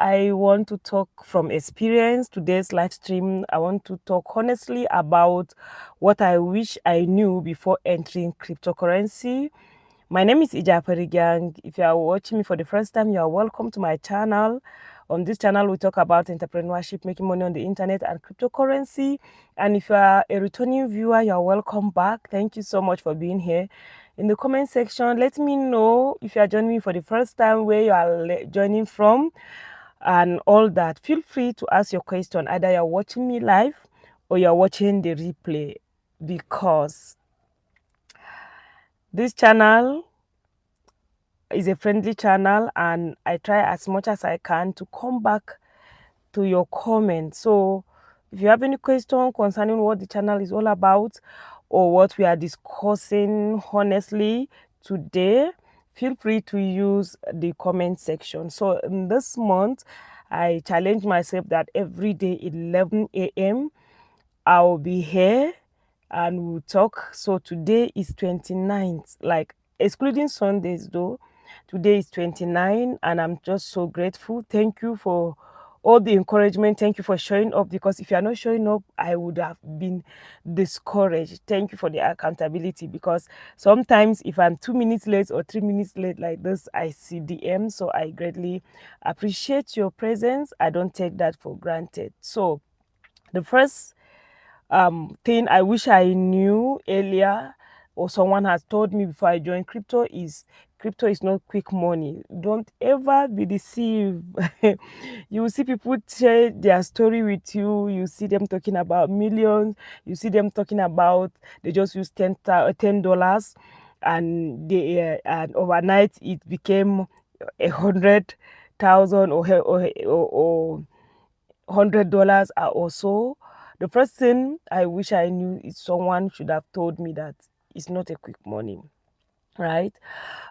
I want to talk from experience. Today's live stream, I want to talk honestly about what I wish I knew before entering cryptocurrency. My name is Ija. If you are watching me for the first time, you are welcome to my channel. On this channel, we talk about entrepreneurship, making money on the internet, and cryptocurrency. And if you are a returning viewer, you are welcome back. Thank you so much for being here. In the comment section, let me know if you are joining me for the first time, where you are joining from, and all that. Feel free to ask your question. Either you're watching me live or you're watching the replay, because this channel is a friendly channel and I try as much as I can to come back to your comments. So if you have any question concerning what the channel is all about or what we are discussing honestly today, feel free to use the comment section. So in this month, I challenge myself that every day 11 a.m. I'll be here and we'll talk. So today is 29th, like excluding Sundays though. Today is 29 and I'm just so grateful. Thank you for all the encouragement. Thank you for showing up, because if you are not showing up, I would have been discouraged. Thank you for the accountability, because sometimes if I'm 2 minutes late or 3 minutes late like this, I see DM. So I greatly appreciate your presence. I don't take that for granted. So the first thing I wish I knew earlier, or someone has told me before I joined crypto is not quick money. Don't ever be deceived. You will see people share their story with you. You see them talking about millions. You see them talking about they just use $10, and and overnight it became 100,000 or $100 are also. The first thing I wish I knew is someone should have told me that it's not a quick money, right?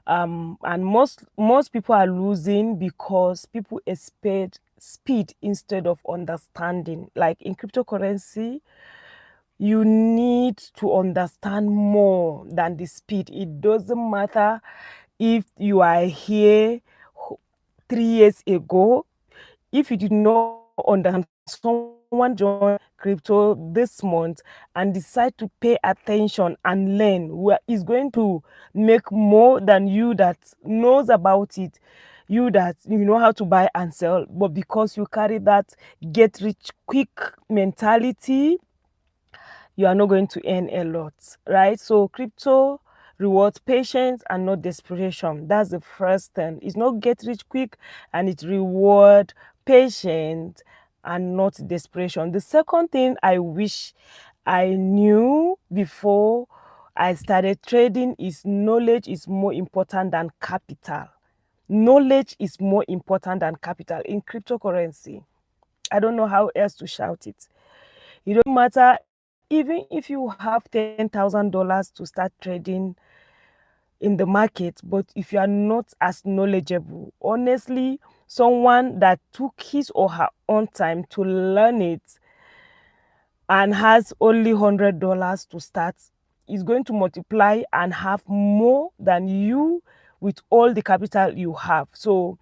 And most people are losing because people expect speed instead of understanding. Like in cryptocurrency, you need to understand more than the speed. It doesn't matter if you are here 3 years ago. If you did not understand, someone join crypto this month and decide to pay attention and learn, where is going to make more than you that knows about it, you that you know how to buy and sell, but because you carry that get rich quick mentality, you are not going to earn a lot, right? So crypto rewards patience and not desperation. That's the first thing. It's not get rich quick, and it reward patience and not desperation. The second thing I wish I knew before I started trading is knowledge is more important than capital. Knowledge is more important than capital in cryptocurrency. I don't know how else to shout it. It don't matter, even if you have $10,000 to start trading in the market, but if you are not as knowledgeable, honestly, someone that took his or her own time to learn it and has only $100 to start is going to multiply and have more than you with all the capital you have. So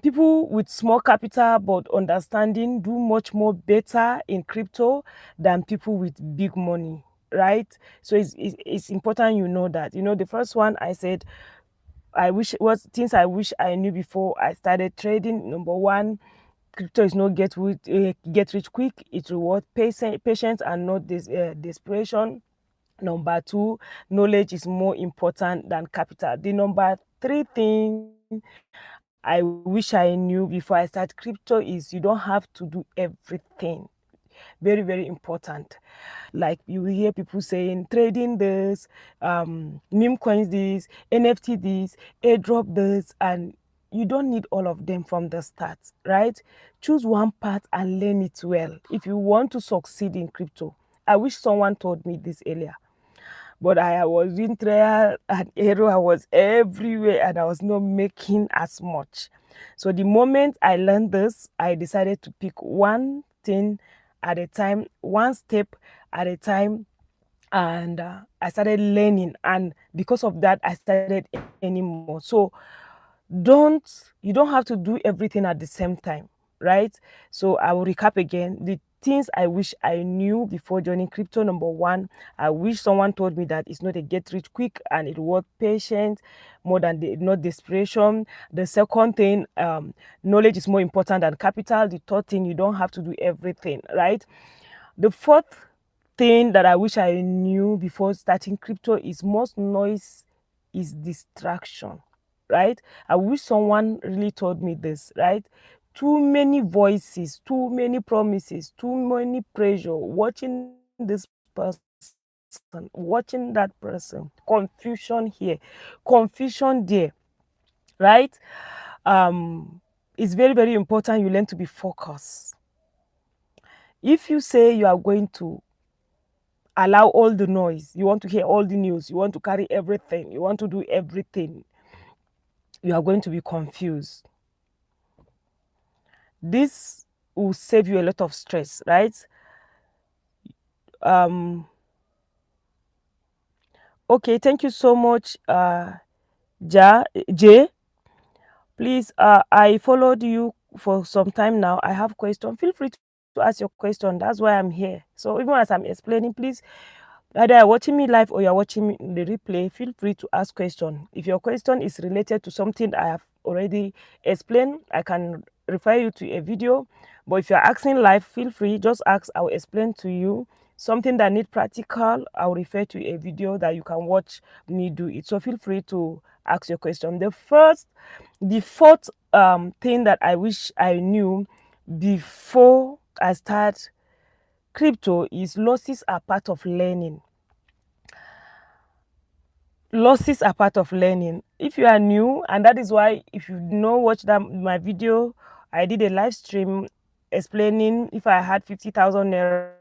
people with small capital but understanding do much more better in crypto than people with big money, right? So it's important you know that. You know, the first one I said, I wish was things I wish I knew before I started trading. Number one, crypto is not get rich quick. It rewards patience and not desperation. Number two, knowledge is more important than capital. The number three thing I wish I knew before I start crypto is you don't have to do everything. Very, very important. Like you will hear people saying trading this, meme coins this, NFT this, airdrop this, and you don't need all of them from the start, right? Choose one part and learn it well if you want to succeed in crypto. I wish someone told me this earlier, but I was in trial and error. I was everywhere and I was not making as much. So the moment I learned this, I decided to pick one thing at a time, one step at a time, and I started learning. And because of that, I started earning more. So You don't have to do everything at the same time, right? So I will recap again the things I wish I knew before joining crypto. Number one, I wish someone told me that it's not a get rich quick and it worth patience more than not desperation. The second thing, knowledge is more important than capital. The third thing, you don't have to do everything, right? The fourth thing that I wish I knew before starting crypto is most noise is distraction, right? I wish someone really told me this, right? Too many voices, too many promises, too many pressure, watching this person, watching that person, confusion here, confusion there, right? It's very, very important you learn to be focused. If you say you are going to allow all the noise, you want to hear all the news, you want to carry everything, you want to do everything, you are going to be confused. This will save you a lot of stress, right? um okay, thank you so much, Jay. Please, I followed you for some time now. I have question. Feel free to ask your question. That's why I'm here. So even as I'm explaining, please, either you're watching me live or you're watching me in the replay, feel free to ask question. If your question is related to something I have already explained, I can refer you to a video. But if you're asking live, feel free, just ask, I'll explain to you. Something that need practical, I'll refer to a video that you can watch me do it. So feel free to ask your question. The fourth thing that I wish I knew before I start crypto is losses are part of learning. Losses are part of learning. If you are new, and that is why if you know watch that my video, I did a live stream explaining if I had 50,000 naira,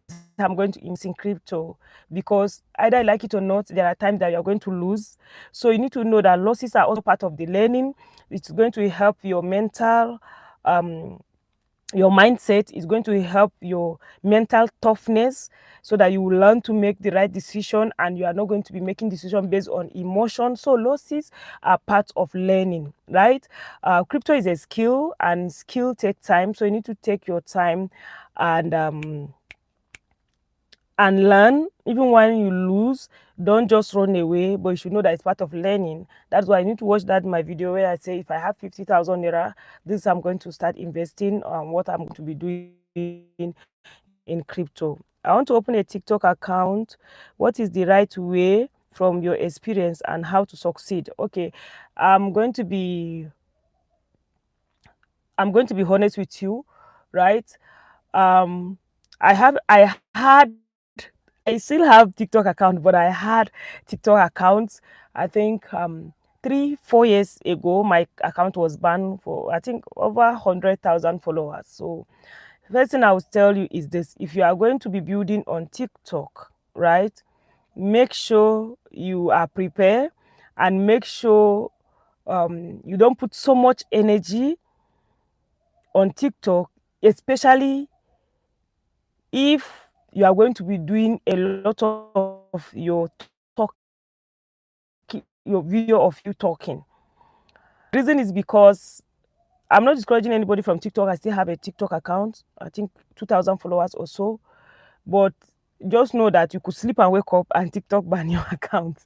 this is how I'm going to invest in crypto, because either you like it or not, there are times that you're going to lose. So you need to know that losses are also part of the learning. It's going to help your mindset, is going to help your mental toughness, so that you will learn to make the right decision and you are not going to be making decision based on emotion. So losses are part of learning, right? Crypto is a skill and skill take time, so you need to take your time and learn. Even when you lose, don't just run away, but you should know that it's part of learning. That's why I need to watch that my video where I say if I have 50,000 naira, this I'm going to start investing on, what I'm going to be doing in crypto. I want to open a TikTok account. What is the right way from your experience and how to succeed? Okay, i'm going to be I'm going to be honest with you, right? um I still have TikTok account, but I had TikTok accounts. I think 3-4 years ago my account was banned for I think over 100,000 followers. So first thing I will tell you is this: if you are going to be building on TikTok, right, make sure you are prepared, and make sure you don't put so much energy on TikTok, especially if you are going to be doing a lot of your your video of you talking. The reason is because I'm not discouraging anybody from TikTok. I still have a TikTok account, I think 2,000 followers or so. But just know that you could sleep and wake up and TikTok ban your account.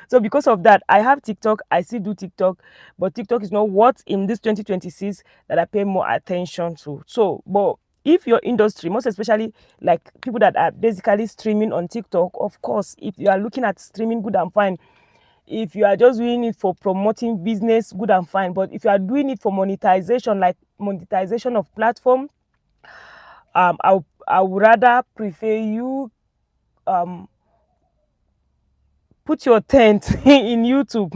So because of that, I have TikTok, I still do TikTok, but TikTok is not what in this 2026 that I pay more attention to. So, but if your industry, most especially like people that are basically streaming on TikTok, of course, if you are looking at streaming, good and fine. If you are just doing it for promoting business, good and fine. But if you are doing it for monetization, like monetization of platform, I would rather prefer you um put your tent in YouTube.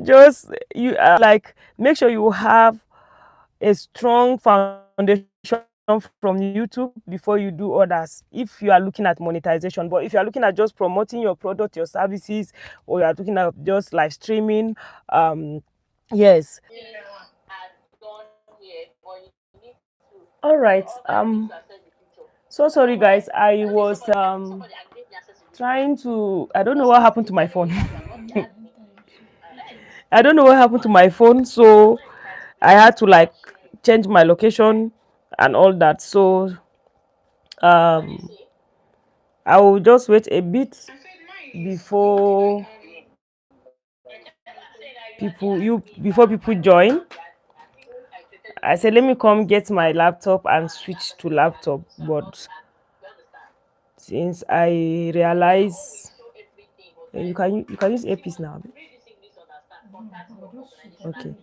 Just you like make sure you have a strong foundation from YouTube before you do others, if you are looking at monetization. But if you are looking at just promoting your product, your services, or you are looking at just live streaming, yes. All right. So sorry guys, I was trying to, I don't know what happened to my phone. I don't know what happened to my phone, so I had to like change my location and all that. So um I will just wait a bit before before people join. I said let me come get my laptop and switch to laptop, but since I realize you can use earpiece now. Okay.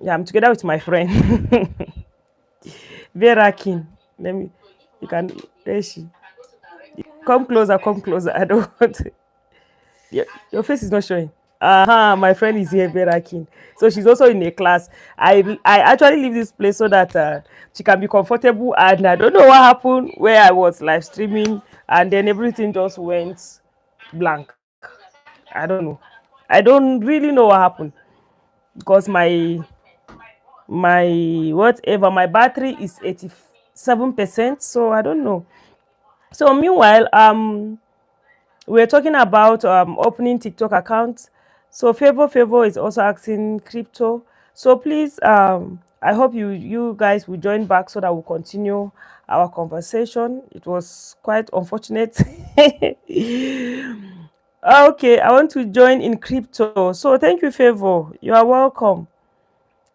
Yeah, I'm together with my friend. Vera King. Let me you can there she. Come closer, come closer. I don't want to, your face is not showing. My friend is here, Vera King. So she's also in a class. I actually leave this place so that she can be comfortable. And I don't know what happened where I was live streaming, and then everything just went blank. I don't know. I don't really know what happened because my whatever my battery is 87%. So I don't know. So meanwhile, we're talking about opening TikTok accounts. So Favor is also asking crypto. So please, I hope you guys will join back so that we'll continue our conversation. It was quite unfortunate. Okay, I want to join in crypto. So thank you, Favor. You are welcome.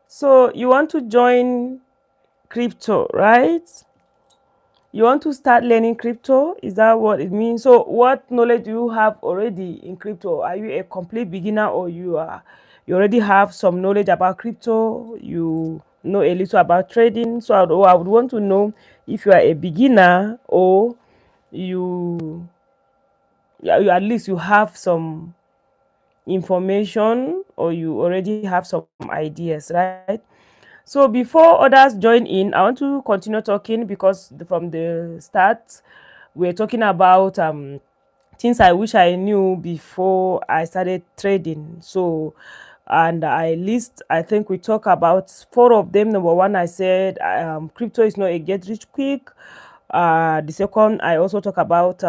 So you want to join crypto, right? You want to start learning crypto? Is that what it means? So what knowledge do you have already in crypto? Are you a complete beginner, or you already have some knowledge about crypto? You know a little about trading? So I would want to know if you are a beginner, or you, yeah, you at least you have some information, or you already have some ideas, right? So before others join in, I want to continue talking because from the start we're talking about things I wish I knew before I started trading. So, and I think we talk about four of them. Number one, I said crypto is not a get rich quick. The second, I also talk about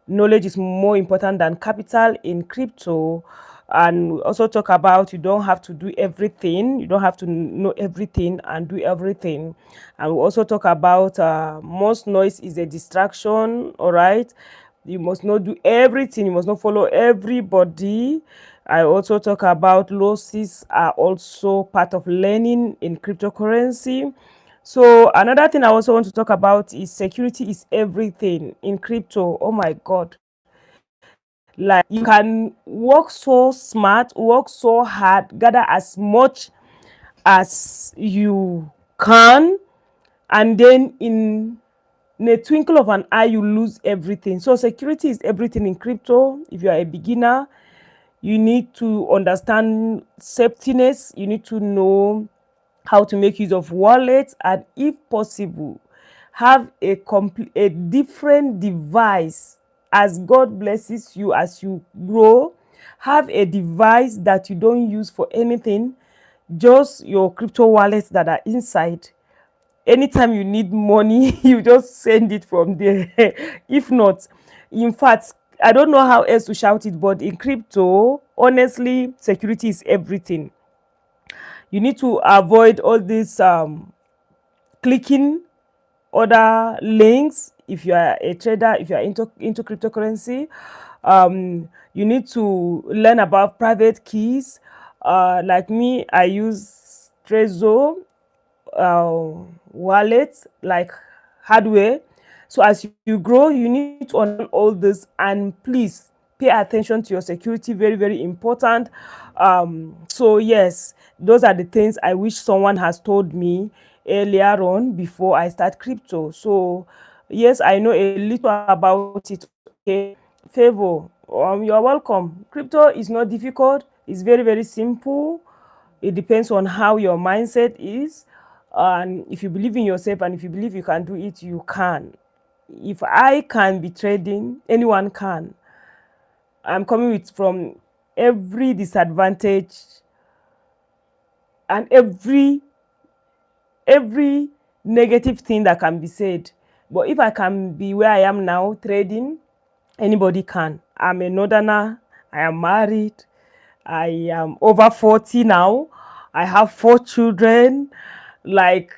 knowledge is more important than capital in crypto. And we also talk about you don't have to do everything, you don't have to know everything and do everything. And we also talk about most noise is a distraction. All right, you must not do everything, you must not follow everybody. I also talk about losses are also part of learning in cryptocurrency. So another thing I also want to talk about is security is everything in crypto. Oh my god, like you can work so smart, work so hard, gather as much as you can, and then in a twinkle of an eye you lose everything. So security is everything in crypto. If you are a beginner, you need to understand safetyness, you need to know how to make use of wallets, and if possible have a different device. As God blesses you, as you grow, have a device that you don't use for anything, just your crypto wallets that are inside. Anytime you need money you just send it from there. If not, in fact, I don't know how else to shout it, but in crypto, honestly, security is everything. You need to avoid all this clicking other links. If you are a trader, if you are into cryptocurrency, you need to learn about private keys. Like me, I use Trezor wallet, like hardware. So as you grow, you need to understand all this, and please pay attention to your security. Very, very important. So yes, those are the things I wish someone has told me earlier on before I start crypto. So yes, I know a little about it. Okay, Favor, you're welcome. Crypto is not difficult, it's very, very simple. It depends on how your mindset is, and if you believe in yourself and if you believe you can do it, you can. If I can be trading, anyone can. I'm coming with from every disadvantage and every negative thing that can be said. But if I can be where I am now trading, anybody can. I'm a northerner, I am married, I am over 40 now. I have 4 children. Like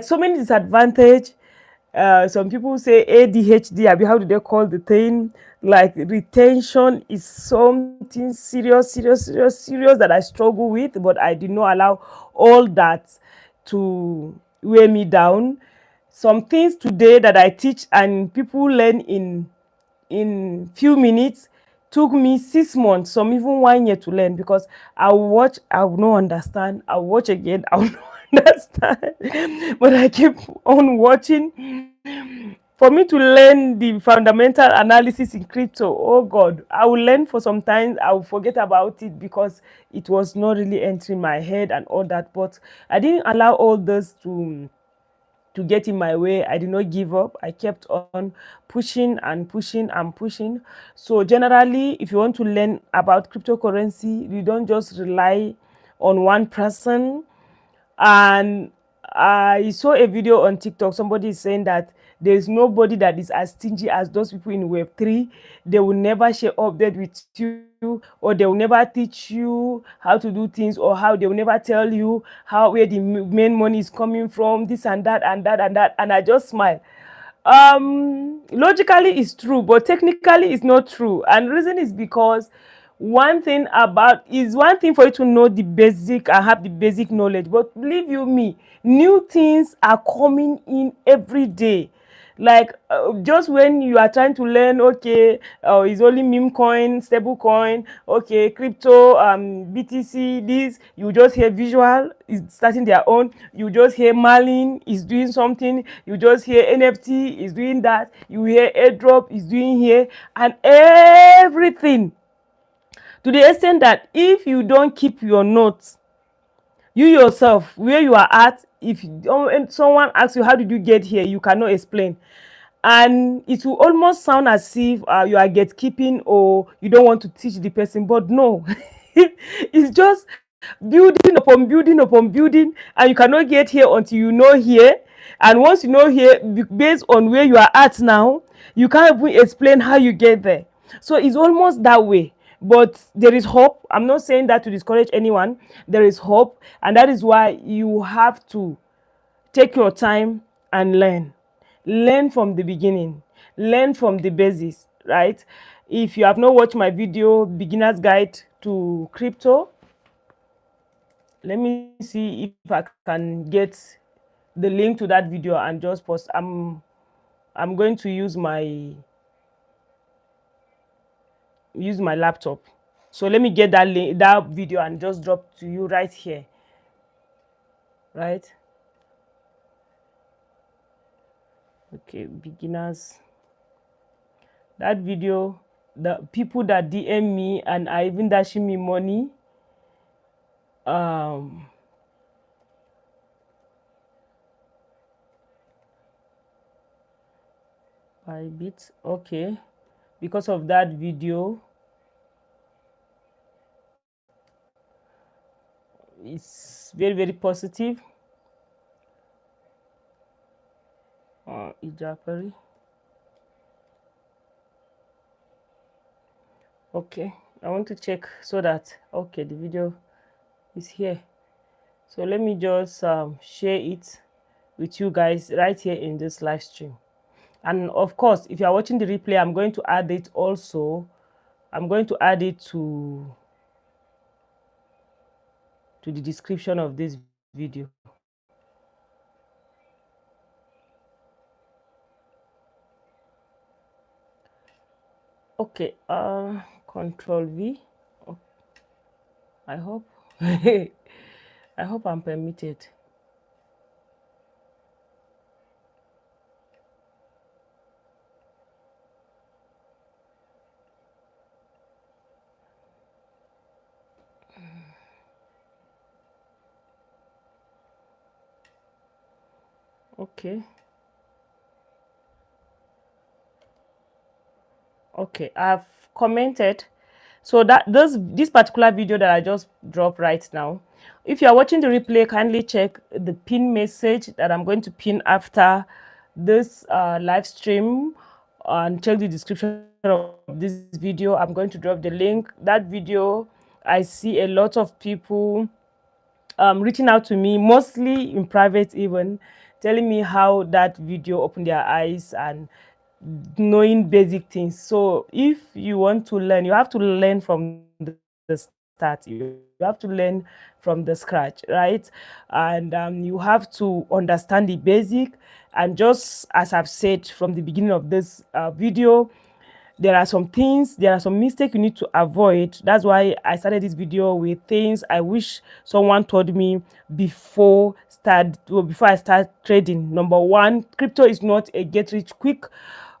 so many disadvantage. Some people say ADHD. I mean, how do they call the thing? Like retention is something serious that I struggle with, but I did not allow all that to weigh me down. Some things today that I teach and people learn in few minutes took me 6 months, some even 1 year to learn, because I will watch, I will not understand, I will watch again, I will not understand. But I keep on watching for me to learn the fundamental analysis in crypto. Oh God, I will learn for some time, I will forget about it because it was not really entering my head and all that. But I didn't allow all this to get in my way. I did not give up. I kept on pushing and pushing and pushing. So generally, if you want to learn about cryptocurrency, you don't just rely on one person. And I saw a video on TikTok. Somebody is saying that there is nobody that is as stingy as those people in Web3. They will never share update with you, or they will never teach you how to do things, or how they will never tell you how where the main money is coming from, this and that and that and that. And I just smile. Logically it's true, but technically it's not true. And reason is because one thing for you to know the basic and have the basic knowledge, but believe you me, new things are coming in every day. Like just when you are trying to learn, okay, it's only meme coin, stable coin, okay, crypto, BTC, this, you just hear visual is starting their own, you just hear Marlin is doing something, you just hear NFT is doing that, you hear airdrop is doing here, and everything, to the extent that if you don't keep your notes, you yourself where you are at, if someone asks you how did you get here, you cannot explain. And it will almost sound as if you are gatekeeping, or you don't want to teach the person, but no. It's just building upon building, and you cannot get here until you know here. And once you know here, based on where you are at now, you can't even explain how you get there. So it's almost that way. But there is hope. I'm not saying that to discourage anyone. There is hope, and that is why you have to take your time and learn from the beginning, learn from the basis, right? If you have not watched my video, beginner's guide to crypto, let me see if I can get the link to that video and just post. I'm going to use my laptop. So let me get that link, that video, and just drop to you right here, right? Okay, beginners, that video, the people that DM me and are even dashing me money, by bit, okay, because of that video, it's very positive. Ijapari. Okay, I want to check so that, okay, the video is here. So let me just share it with you guys right here in this live stream. And of course, if you are watching the replay, I'm going to add it also. I'm going to add it to the description of this video. Okay, Control V. Oh, I hope I hope I'm permitted. Okay. Okay, I've commented. So that this particular video that I just dropped right now, if you are watching the replay, kindly check the pin message that I'm going to pin after this live stream, and check the description of this video, I'm going to drop the link. That video, I see a lot of people reaching out to me, mostly in private even, telling me how that video opened their eyes and knowing basic things. So if you want to learn, you have to learn from the start. You have to learn from the scratch, right? And you have to understand the basic. And just as I've said from the beginning of this video, there are some mistakes you need to avoid. That's why I started this video with things I wish someone told me before I start trading. Number one, crypto is not a get rich quick.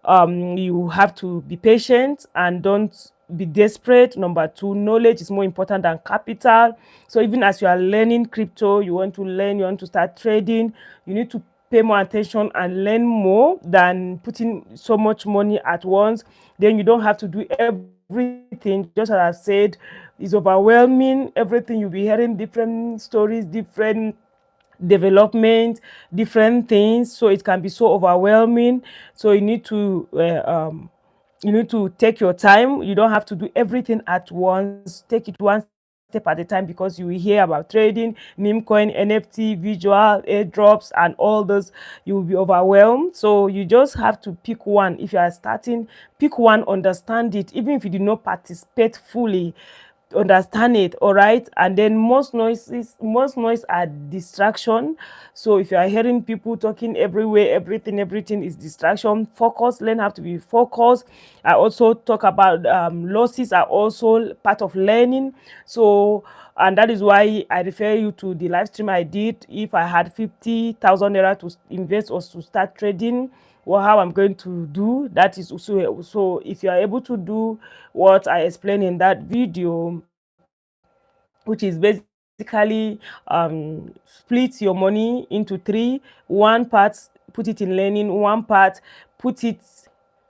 You have to be patient and don't be desperate. Number two, knowledge is more important than capital. So even as you are learning crypto, you want to learn, you want to start trading, you need to pay more attention and learn more than putting so much money at once. Then you don't have to do everything. Just as I said, it's overwhelming. Everything you'll be hearing different stories, different development, different things, so it can be so overwhelming. So you need to take your time. You don't have to do everything at once. Take it one step at a time, because you will hear about trading, meme coin, NFT, visual airdrops, and all those. You will be overwhelmed. So you just have to pick one. If you are starting, pick one, understand it. Even if you did not participate fully, understand it. All right. And then most noise are distraction. So if you are hearing people talking everywhere, everything is distraction. Focus, learn how to be focused. I also talk about losses are also part of learning. So, and that is why I refer you to the live stream I did. If I had 50,000 naira to invest or to start trading, well, how I'm going to do that is also. So if you are able to do what I explained in that video, which is basically split your money into three. One part, put it in learning. One part, put it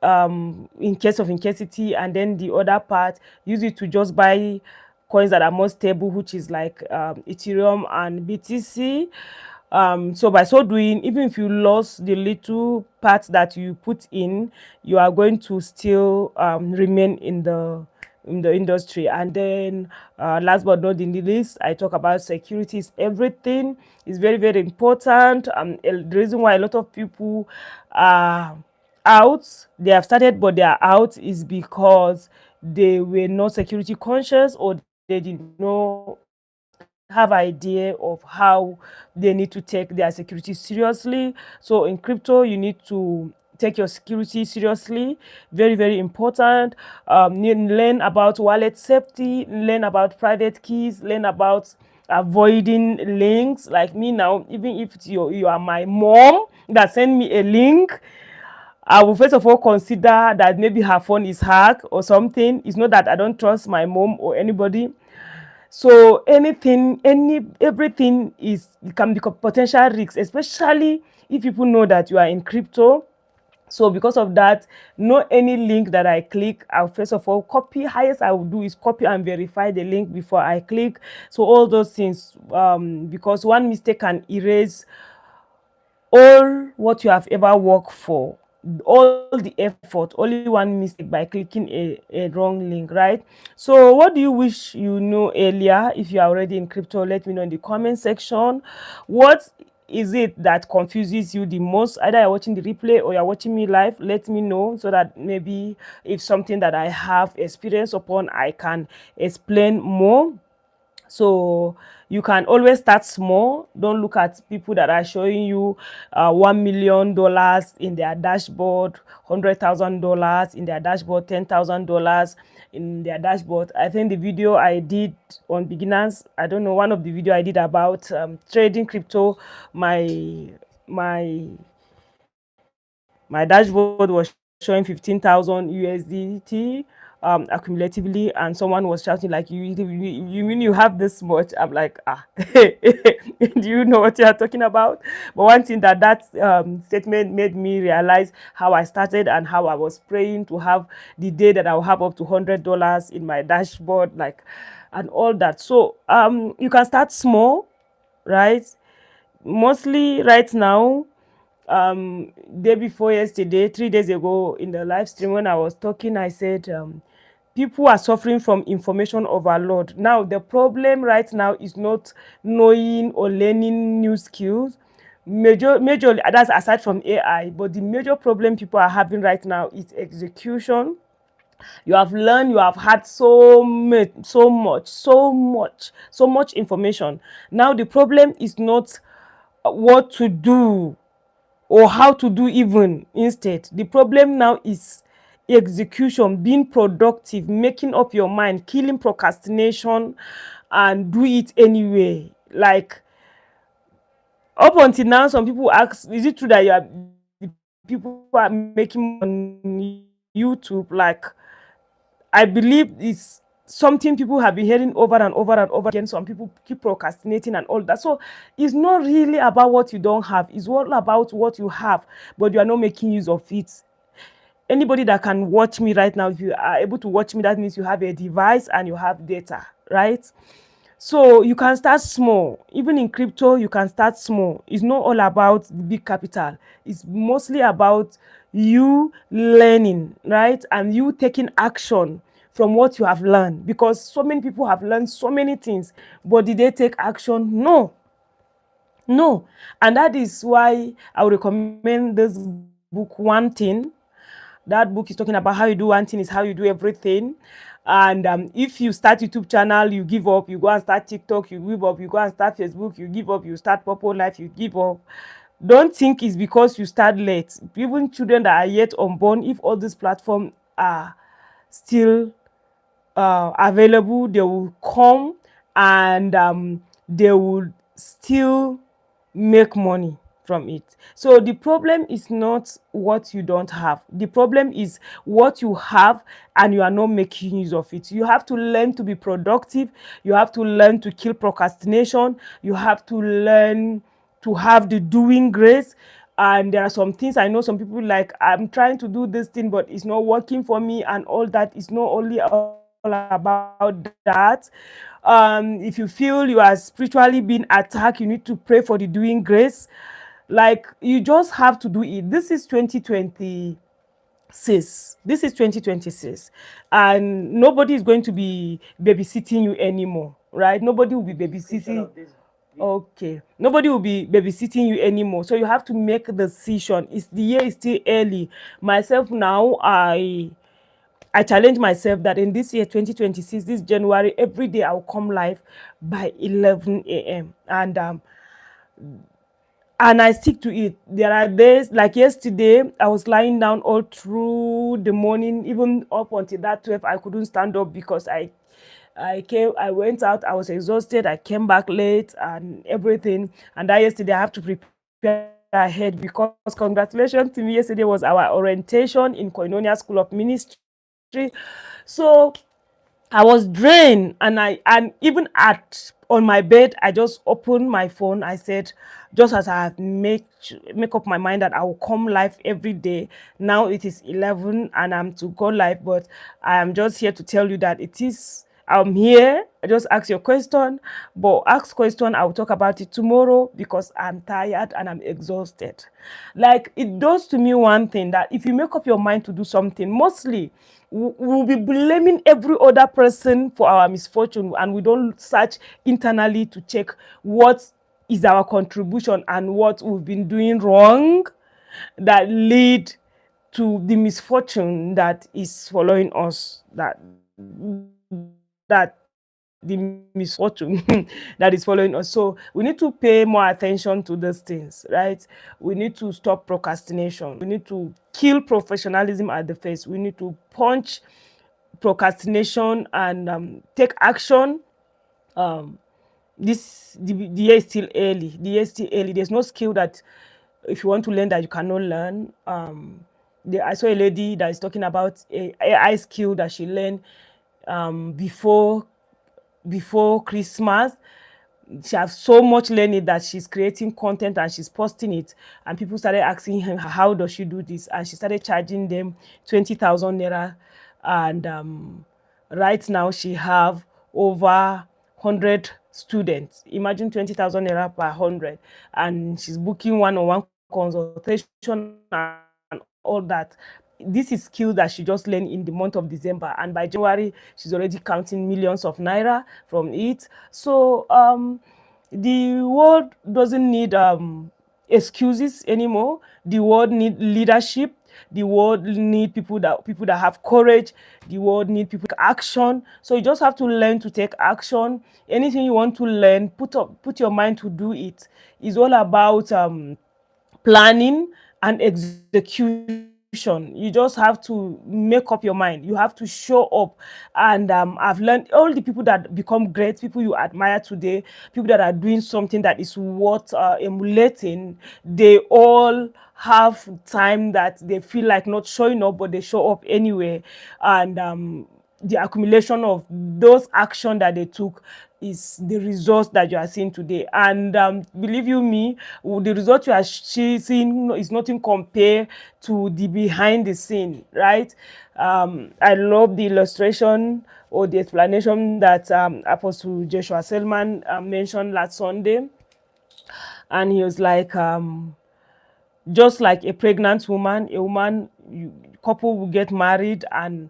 in case of incasity, and then the other part, use it to just buy coins that are more stable, which is like Ethereum and BTC. So by so doing, even if you lost the little part that you put in, you are going to still remain in the industry. And then last but not in the least, I talk about security is everything. It's very, very important. The reason why a lot of people are out, they have started but they are out, is because they were not security conscious, or they did not have idea of how they need to take their security seriously. So in crypto, you need to take your security seriously. Very, very important. Learn about wallet safety, learn about private keys, learn about avoiding links. Like me now, even if you are my mom that send me a link, I will first of all consider that maybe her phone is hacked or something. It's not that I don't trust my mom or anybody. So everything is, it can be potential risks, especially if people know that you are in crypto. So because of that, no any link that I click, I'll first of all copy. Highest I will do is copy and verify the link before I click. So all those things, because one mistake can erase all what you have ever worked for, all the effort. Only one mistake by clicking a wrong link, right? So what do you wish you know earlier? If you are already in crypto, let me know in the comment section. What is it that confuses you the most? Either you're watching the replay or you're watching me live, let me know, so that maybe if something that I have experience upon, I can explain more. So you can always start small. Don't look at people that are showing you $1 million in their dashboard, $100,000 in their dashboard, $10,000 in their dashboard. I think the video I did on beginners, I don't know, one of the video I did about trading crypto, my my dashboard was showing 15,000 USDT accumulatively, and someone was shouting like, you mean you have this much? I'm like, do you know what you are talking about? But one thing that statement made me realize how I started and how I was praying to have the day that I'll have up to $100 in my dashboard, like, and all that. So you can start small, right? Mostly right now, day before yesterday, 3 days ago, in the live stream when I was talking, I said people are suffering from information overload. Now the problem right now is not knowing or learning new skills. Majorly, that's aside from AI, but the major problem people are having right now is execution. You have learned, you have had so much information. Now the problem is not what to do or how to do. Even instead, the problem now is execution, being productive, making up your mind, killing procrastination, and do it anyway. Like, up until now, some people ask, is it true that the people are making money on YouTube? Like, I believe it's something people have been hearing over and over and over again. Some people keep procrastinating and all that. So it's not really about what you don't have, it's all about what you have, but you are not making use of it. Anybody that can watch me right now, if you are able to watch me, that means you have a device and you have data, right? So you can start small. Even in crypto, you can start small. It's not all about the big capital. It's mostly about you learning, right? And you taking action from what you have learned. Because so many people have learned so many things, but did they take action? No. No. And that is why I would recommend this book, One Thing. That book is talking about how you do one thing is how you do everything. And if you start YouTube channel, you give up, you go and start TikTok, you give up, you go and start Facebook, you give up, you start Purple Life, you give up. Don't think it's because you start late. Even children that are yet unborn, if all these platforms are still available, they will come, and they will still make money from it. So the problem is not what you don't have. The problem is what you have and you are not making use of it. You have to learn to be productive. You have to learn to kill procrastination. You have to learn to have the doing grace. And there are some things, I know some people like, I'm trying to do this thing but it's not working for me, and all that is not only all about that. If you feel you are spiritually being attacked, you need to pray for the doing grace. Like, you just have to do it. This is 2026. This is 2026, and nobody is going to be babysitting you anymore, right? Nobody will be babysitting. Okay, nobody will be babysitting you anymore, so you have to make a decision. It's the year is still early. Myself now, I challenge myself that in this year 2026, this January, every day I'll come live by 11 a.m. And I stick to it. There are days like yesterday, I was lying down all through the morning, even up until that 12. I couldn't stand up because I went out, I was exhausted, I came back late and everything. And that yesterday I have to prepare ahead, because congratulations to me, yesterday was our orientation in Koinonia School of Ministry. So I was drained, and even at on my bed, I just opened my phone. I said, just as I have make up my mind that I will come live every day. Now it is 11 and I'm to go live, but I am just here to tell you that I'm here. Just ask your question, but ask question, I'll talk about it tomorrow because I'm tired and I'm exhausted. Like, it does to me one thing, that if you make up your mind to do something, mostly we'll be blaming every other person for our misfortune, and we don't search internally to check what is our contribution and what we've been doing wrong that lead to the misfortune that is following us, that the misfortune that is following us. So we need to pay more attention to these things, right? We need to stop procrastination. We need to kill professionalism at the face. We need to punch procrastination and take action. um the year is still early. The year is still early. There's no skill that, if you want to learn, that you cannot learn. I saw a lady that is talking about a AI skill that she learned before Christmas. She has so much learning that she's creating content and she's posting it, and people started asking her, how does she do this, and she started charging them 20,000 naira. And right now she have over 100 students. Imagine 20,000 naira per 100, and she's booking one-on-one consultation and all that. This is skills that she just learned in the month of December, and by January she's already counting millions of naira from it. So the world doesn't need excuses anymore. The world need leadership. The world need people that have courage. The world need people to take action. So you just have to learn to take action. Anything you want to learn, put your mind to do it. It's all about planning and execution. You just have to make up your mind. You have to show up. And I've learned all the people that become great, people you admire today, people that are doing something that is worth emulating, they all have time that they feel like not showing up, but they show up anyway. And the accumulation of those action that they took is the results that you are seeing today. And believe you me, the result you are seeing is nothing compared to the behind the scene, right? I love the illustration or the explanation that Apostle Joshua Selman mentioned last Sunday. And he was like, just like a pregnant woman, couple will get married, and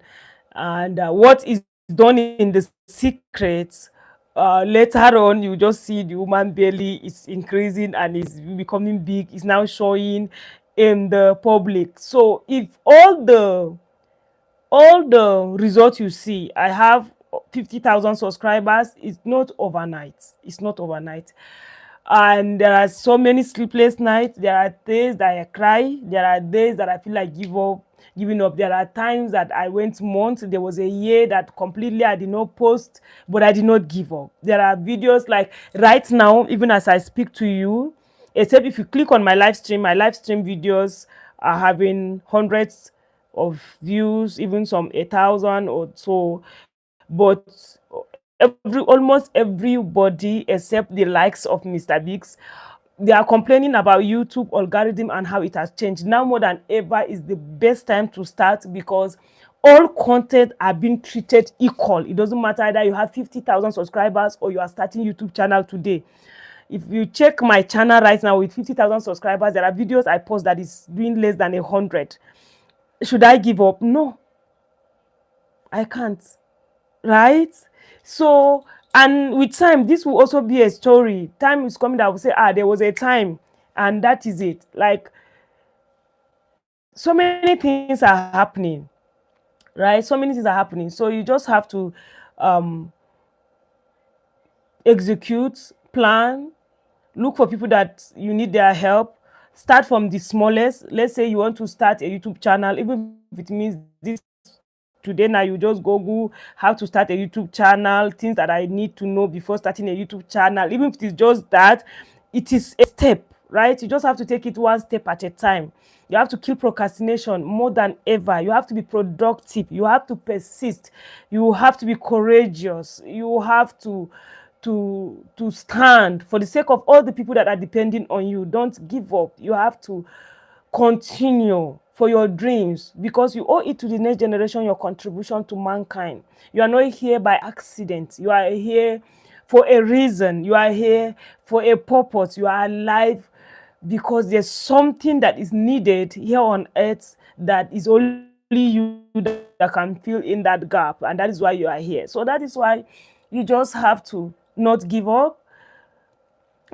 what is done in the secret, later on you just see the woman belly is increasing and is becoming big, is now showing in the public. So if all the results you see, I have 50,000 subscribers, it's not overnight. It's not overnight. And there are so many sleepless nights. There are days that I cry. There are days that I feel like giving up. There are times that I went months. There was a year that completely I did not post, but I did not give up. There are videos like right now, even as I speak to you, except if you click on my live stream videos are having hundreds of views, even some 1,000 or so. But almost everybody except the likes of Mr. Biggs, they are complaining about YouTube algorithm and how it has changed. Now more than ever is the best time to start, because all content are being treated equal. It doesn't matter either you have 50,000 subscribers or you are starting YouTube channel today. If you check my channel right now with 50,000 subscribers, there are videos I post that is doing less than 100. Should I give up? No, I can't. Right? So, and with time, this will also be a story. Time is coming that will say, there was a time, and that is it. Like, so many things are happening, right? So many things are happening. So you just have to um, execute, plan, look for people that you need their help. Start from the smallest. Let's say you want to start a YouTube channel, even if it means this today now you just Google how to start a YouTube channel, things that I need to know before starting a YouTube channel. Even if it is just that, it is a step, right? You just have to take it one step at a time. You have to kill procrastination more than ever. You have to be productive. You have to persist. You have to be courageous. You have to stand for the sake of all the people that are depending on you. Don't give up. You have to continue for your dreams, because you owe it to the next generation, your contribution to mankind. You are not here by accident. You are here for a reason. You are here for a purpose. You are alive because there's something that is needed here on earth that is only you that can fill in that gap, and that is why you are here. So that is why you just have to not give up,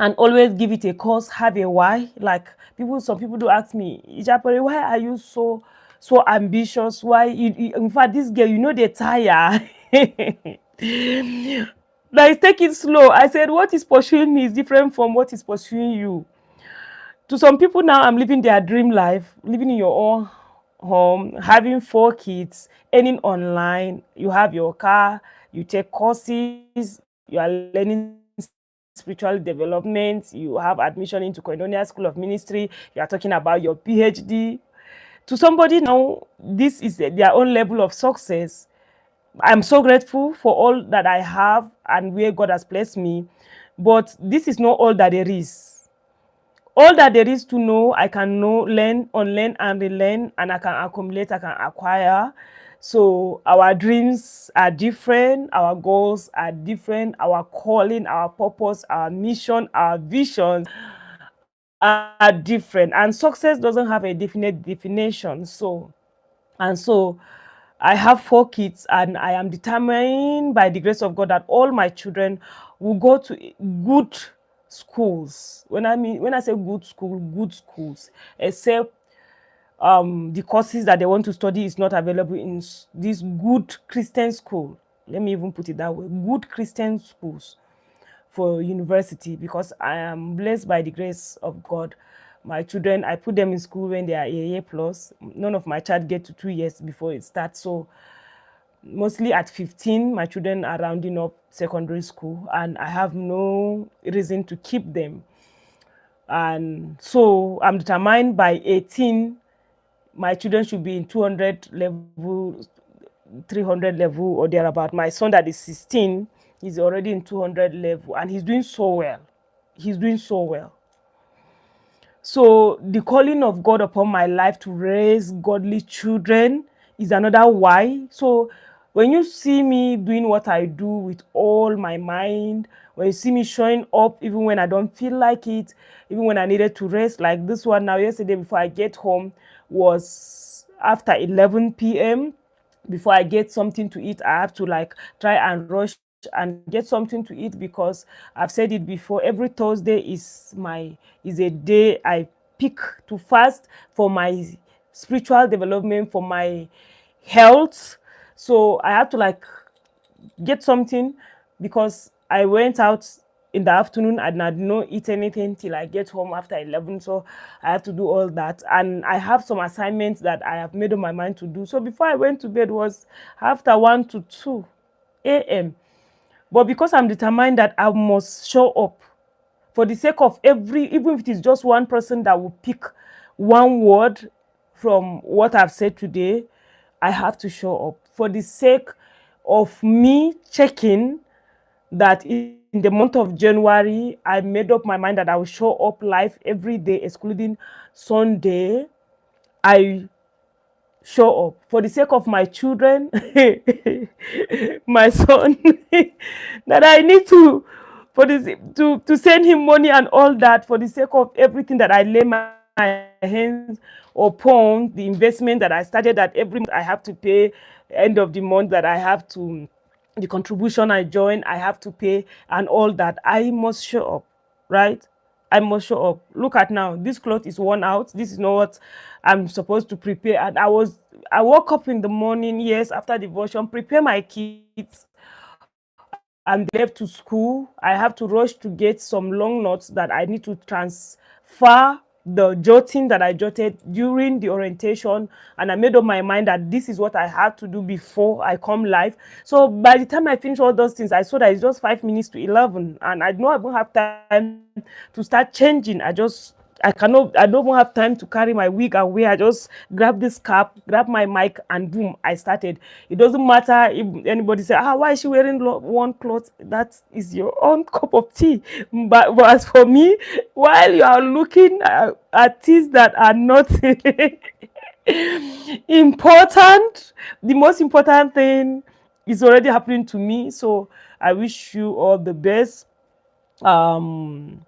and always give it a cause, have a why. Like some people do ask me, Ijapore, why are you so ambitious? Why in fact, this girl, they tire. Like, take it slow. I said, what is pursuing me is different from what is pursuing you. To some people now, I'm living their dream life, living in your own home, having 4 kids, earning online. You have your car, you take courses, you are learning spiritual development, you have admission into Koinonia School of Ministry, you are talking about your PhD. To somebody now, this is their own level of success. I'm so grateful for all that I have and where God has placed me, but this is not all that there is. All that there is to know, I can know, learn, unlearn, and relearn, and I can accumulate, I can acquire. So our dreams are different, our goals are different, our calling, our purpose, our mission, our visions are different, and success doesn't have a definite definition. So I have 4 kids, and I am determined by the grace of God that all my children will go to good schools. When I say good schools, except the courses that they want to study is not available in this good Christian school. Let me even put it that way: good Christian schools for university, because I am blessed by the grace of God. My children, I put them in school when they are a year plus. None of my child get to 2 years before it starts. So mostly at 15, my children are rounding up secondary school, and I have no reason to keep them. And so I'm determined by 18, my children should be in 200 level, 300 level or thereabout. My son that is 16, he's already in 200 level, and he's doing so well. He's doing so well. So the calling of God upon my life to raise godly children is another why. So when you see me doing what I do with all my mind, when you see me showing up even when I don't feel like it, even when I needed to rest, like this one now, yesterday before I get home was after 11 p.m. Before I get something to eat, I have to like try and rush and get something to eat, because I've said it before, every Thursday is a day I pick to fast for my spiritual development, for my health. So I have to like get something, because I went out in the afternoon and I did not eat anything till I get home after 11. So I have to do all that. And I have some assignments that I have made up my mind to do. So before I went to bed was after 1 to 2 a.m. But because I'm determined that I must show up for the sake of even if it is just one person that will pick one word from what I've said today, I have to show up for the sake of me checking that in the month of January, I made up my mind that I will show up live every day, excluding Sunday. I show up for the sake of my children, my son, that I need to for this to send him money and all that, for the sake of everything that I lay my hands upon, the investment that I started, that every month I have to pay, end of the month that I have to, the contribution I join, I have to pay, and all that. I must show up, right? I must show up. Look at now, this cloth is worn out. This is not what I'm supposed to prepare. And I woke up in the morning, yes, after devotion, prepare my kids, and they left to school. I have to rush to get some long notes that I need to transfer the jotting that I jotted during the orientation, and I made up my mind that this is what I have to do before I come live. So by the time I finish all those things, I saw that it's just 5 minutes to 11, and I don't even have time to start changing. I don't even have time to carry my wig away. I just grab this cap, grab my mic, and boom, I started. It doesn't matter if anybody say, why is she wearing one cloth? That is your own cup of tea. But as for me, while you are looking at things that are not important, the most important thing is already happening to me. So I wish you all the best. um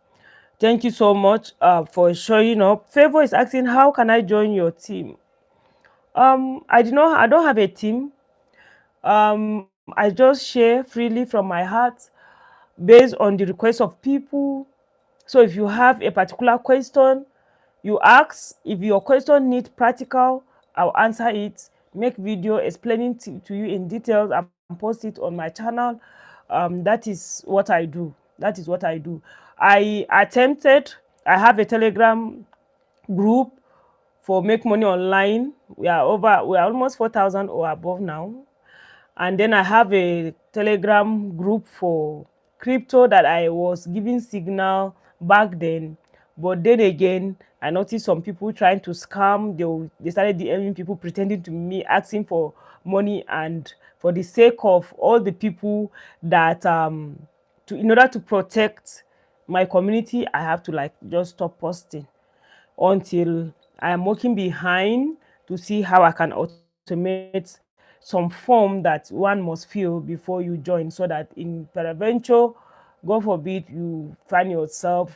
Thank you so much for showing up. Favor is asking, how can I join your team? I don't have a team. I just share freely from my heart based on the request of people. So if you have a particular question, you ask. If your question needs practical, I'll answer it, make video explaining to you in details, and post it on my channel. That is what I do. That is what I do. I have a Telegram group for Make Money Online. We are almost 4,000 or above now. And then I have a Telegram group for crypto that I was giving signal back then. But then again, I noticed some people trying to scam. They started DMing people, pretending to me, asking for money. And for the sake of all the people that in order to protect my community, I have to like just stop posting until I am working behind to see how I can automate some form that one must fill before you join, so that in peradventure, God forbid, you find yourself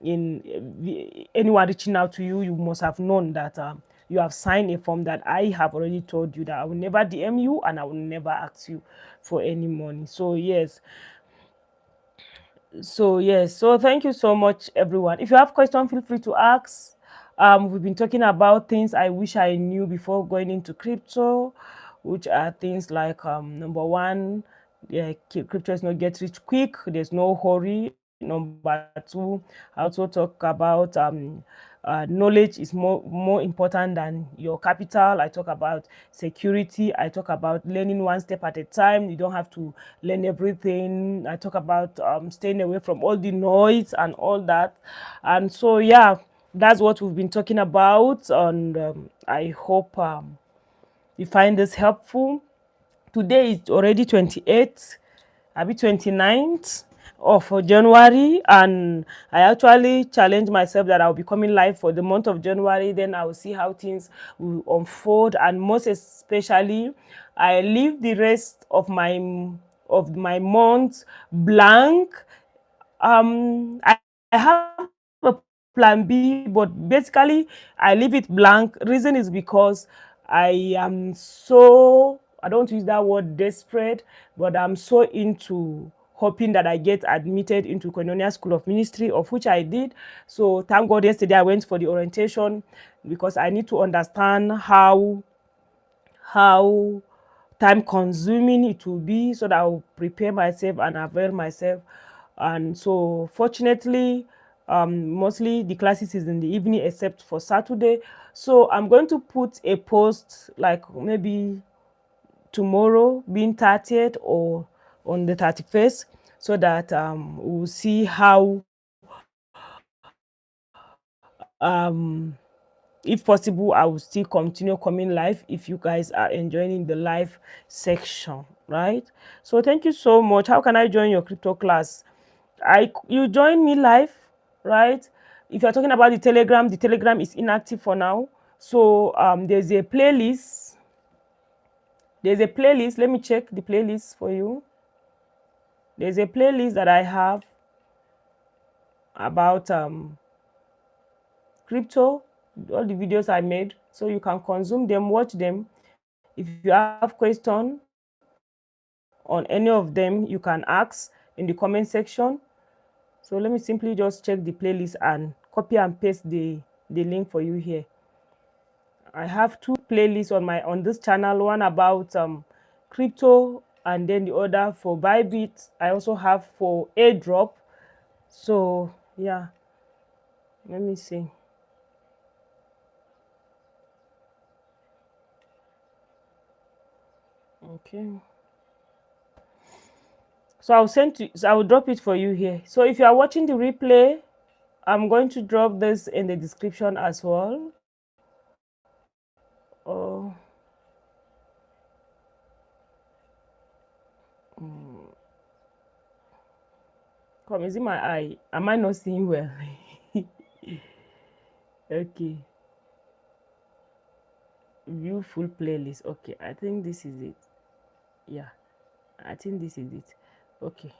anyone reaching out to you, you must have known that you have signed a form that I have already told you that I will never DM you and I will never ask you for any money. So thank you so much, everyone. If you have questions, feel free to ask. We've been talking about things I wish I knew before going into crypto, which are things like number one, yeah, crypto is not get rich quick. There's no hurry. Number two, I also talk about knowledge is more important than your capital. I talk about security. I talk about learning one step at a time. You don't have to learn everything. I talk about staying away from all the noise and all that. And so yeah, that's what we've been talking about. And I hope you find this helpful. Today is already 28th, I'll be 29th of January, and I actually challenged myself that I'll be coming live for the month of January. Then I will see how things will unfold, and most especially, I leave the rest of my month blank. I have a plan B, but basically I leave it blank. Reason is because I am so, I don't use that word desperate, but I'm so into hoping that I get admitted into Koinonia School of Ministry, of which I did. So thank God yesterday I went for the orientation because I need to understand how time consuming it will be, so that I'll prepare myself and avail myself. And so fortunately, mostly the classes is in the evening except for Saturday. So I'm going to put a post like maybe tomorrow being 30th or on the 31st, so that we'll see how if possible I will still continue coming live if you guys are enjoying the live section, right? So thank you so much. How can I join your crypto class? You join me live, right? If you're talking about the telegram is inactive for now. So there's a playlist. Let me check the playlist for you. There's a playlist that I have about crypto, all the videos I made, so you can consume them, watch them. If you have question on any of them, you can ask in the comment section. So let me simply just check the playlist and copy and paste the link for you here. I have two playlists on this channel, one about crypto and then the other for Bybit. I also have for airdrop. So yeah, let me see. Okay. So I will drop it for you here. So if you are watching the replay, I'm going to drop this in the description as well. Oh, come, is it my eye? Am I not seeing well? Okay. View full playlist. Okay, I think this is it. Yeah, I think this is it. Okay.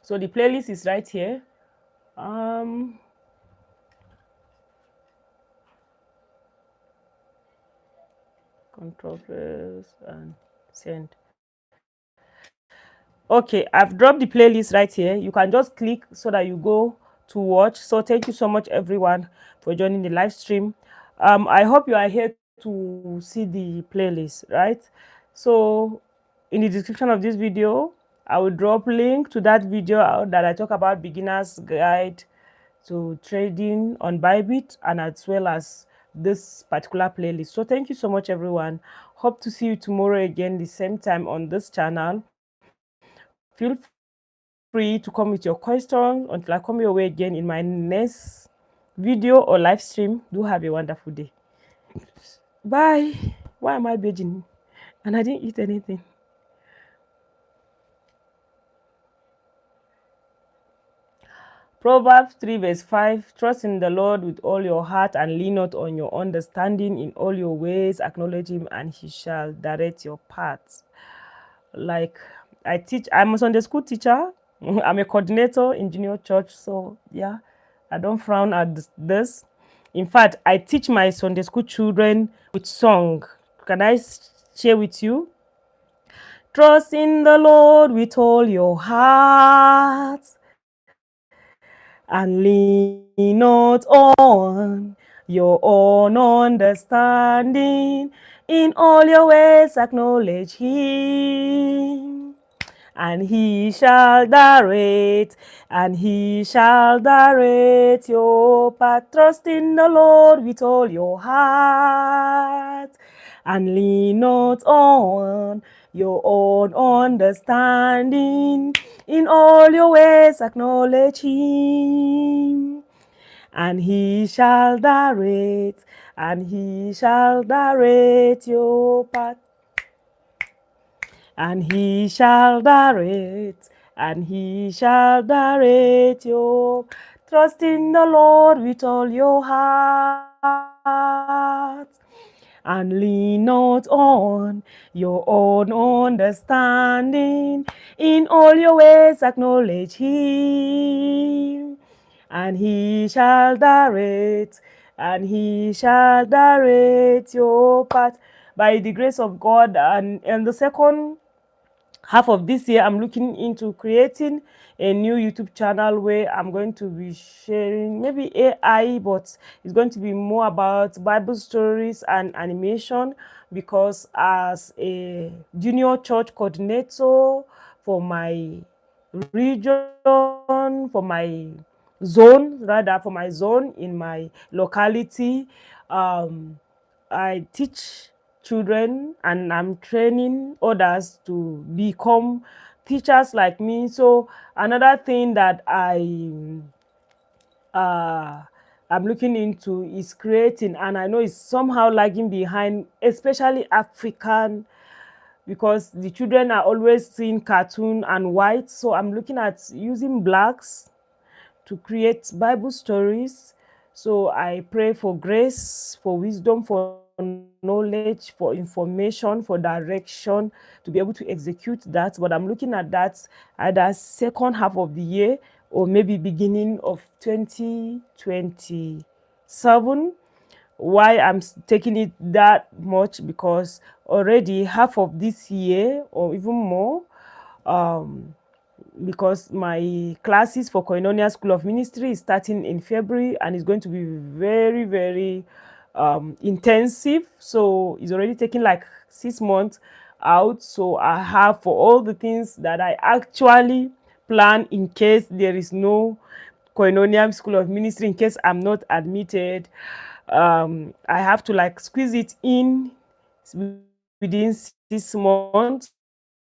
So the playlist is right here. Control press and send. Okay, I've dropped the playlist right here. You can just click so that you go to watch. So thank you so much, everyone, for joining the live stream. I hope you are here to see the playlist, right? So in the description of this video, I will drop link to that video that I talk about beginner's guide to trading on Bybit, and as well as this particular playlist. So thank you so much, everyone. Hope to see you tomorrow again the same time on this channel. Feel free to come with your questions until I come your way again in my next video or live stream. Do have a wonderful day. Bye. Why am I begging? And I didn't eat anything. Proverbs 3 verse 5, trust in the Lord with all your heart and lean not on your understanding. In all your ways acknowledge him and he shall direct your paths. Like I'm a Sunday school teacher. I'm a coordinator in junior church. So yeah, I don't frown at this. In fact, I teach my Sunday school children with song. Can I share with you? Trust in the Lord with all your heart and lean not on your own understanding. In all your ways acknowledge him, and he shall direct your path. Trust in the Lord with all your heart, and lean not on your own understanding. In all your ways acknowledge him, and he shall direct your path. And he shall direct your. Trust in the Lord with all your heart, and lean not on your own understanding. In all your ways acknowledge him, and he shall direct your path. By the grace of God, and the second half of this year, I'm looking into creating a new YouTube channel where I'm going to be sharing maybe AI, but it's going to be more about Bible stories and animation, because as a junior church coordinator for my region, for my zone in my locality, I teach children, and I'm training others to become teachers like me. So another thing that uh, I'm looking into is creating, and I know it's somehow lagging behind, especially African, because the children are always seeing cartoon and white. So I'm looking at using blacks to create Bible stories. So I pray for grace, for wisdom, for knowledge, for information, for direction to be able to execute that. But I'm looking at that either second half of the year or maybe beginning of 2027. Why I'm taking it that much? Because already half of this year or even more, um, because my classes for Koinonia School of Ministry is starting in February, and it's going to be very, very intensive. So it's already taking like 6 months out. So I have for all the things that I actually plan in case there is no Koinonia School of Ministry, in case I'm not admitted. I have to like squeeze it in within 6 months.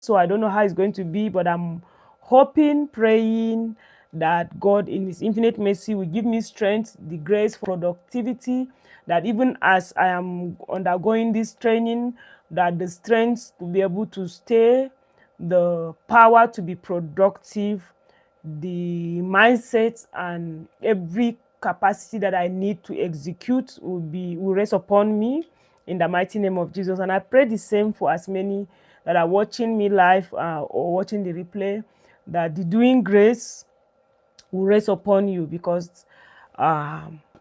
So I don't know how it's going to be, but I'm hoping, praying that God in his infinite mercy will give me strength, the grace for productivity, that even as I am undergoing this training, that the strength to be able to stay, the power to be productive, the mindset and every capacity that I need to execute will rest upon me in the mighty name of Jesus. And I pray the same for as many that are watching me live or watching the replay, that the doing grace will rest upon you, because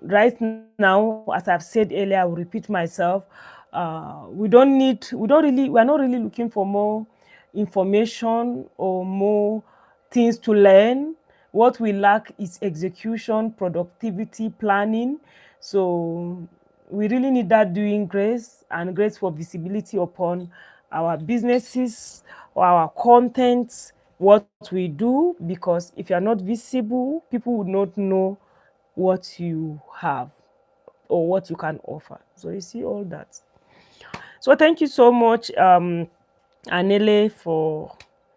right now, as I've said earlier, I will repeat myself. We're not really looking for more information or more things to learn. What we lack is execution, productivity, planning. So we really need that doing grace, and grace for visibility upon our businesses or our content, what we do, because if you're not visible, people would not know what you have or what you can offer. So you see all that. So thank you so much, Anele, for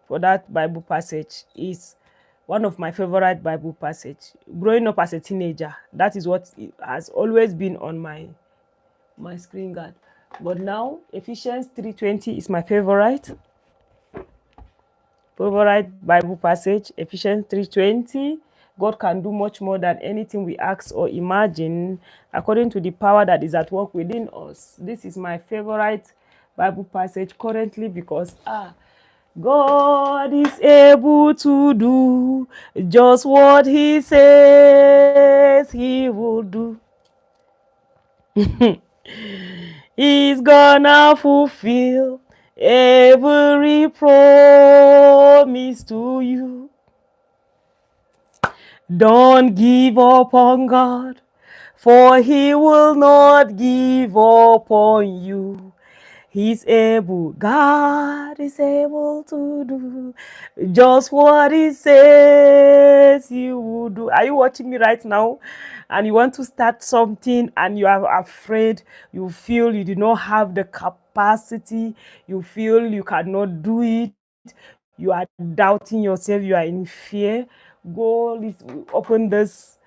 that Bible passage. It's one of my favorite Bible passage. Growing up as a teenager, that is what has always been on my screen guard. But now Ephesians 3:20 is my favorite Bible passage. Ephesians 3:20. God can do much more than anything we ask or imagine, according to the power that is at work within us. This is my favorite Bible passage currently, because God is able to do just what he says. says he will do. He's gonna fulfill every promise to you. Don't give up on God, for he will not give up on you. He's able, God is able to do just what he says he will do. Are you watching me right now? And you want to start something and you are afraid, you feel you do not have the capacity, you feel you cannot do it, you are doubting yourself, you are in fear. Open this.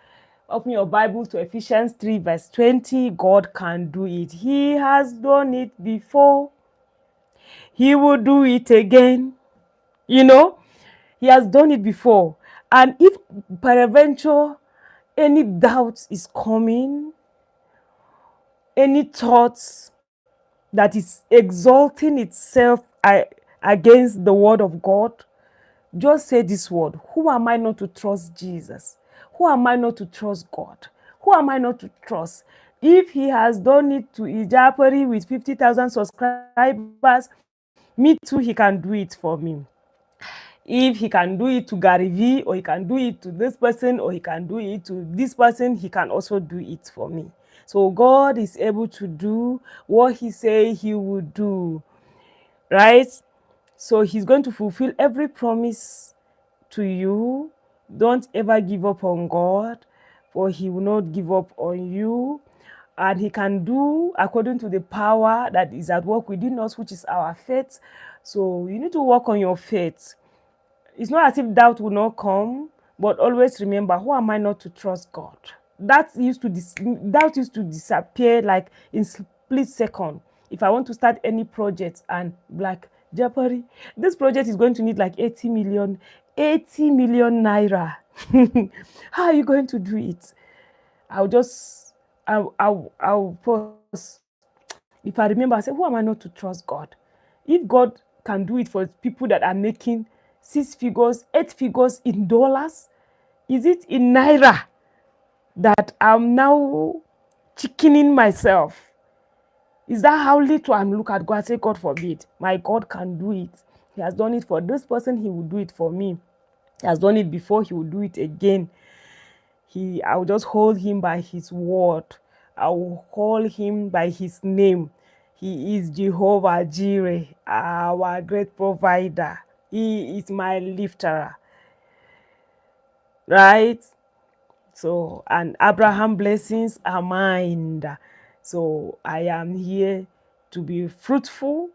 Open your Bible to Ephesians 3 verse 20. God can do it. He has done it before. He will do it again. You know, he has done it before. And if peradventure any doubt is coming, any thoughts that is exalting itself against the word of God, just say this word: who am I not to trust Jesus? Who am I not to trust God? Who am I not to trust? If he has done it to Ijapari with 50,000 subscribers, me too, he can do it for me. If he can do it to Gary V, or he can do it to this person, or he can do it to this person, he can also do it for me. So God is able to do what he said he would do, right? So he's going to fulfill every promise to you. Don't ever give up on God, for he will not give up on you. And he can do according to the power that is at work within us, which is our faith. So you need to work on your faith. It's not as if doubt will not come, but always remember, who am I not to trust God? Doubt used to disappear like in split second. If I want to start any project and like, Japari, this project is going to need like 80 million naira. How are you going to do it? I'll pause. If I remember, I say, who am I not to trust God? If God can do it for people that are making 6 figures, 8 figures in dollars, is it in naira that I'm now chickening myself? Is that how little I'm look at God? Say, God forbid. My God can do it. He has done it for this person, he will do it for me. He has done it before, he will do it again. I will just hold him by his word. I will call him by his name. He is Jehovah Jireh, our great provider. He is my lifter. Right? So, and Abraham blessings are mine. So I am here to be fruitful.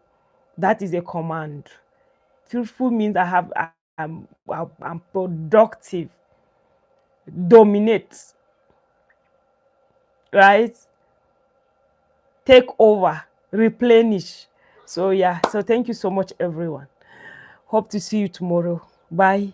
That is a command. Fruitful means I'm productive. Dominate. Right? Take over. Replenish. So yeah. So thank you so much, everyone. Hope to see you tomorrow. Bye.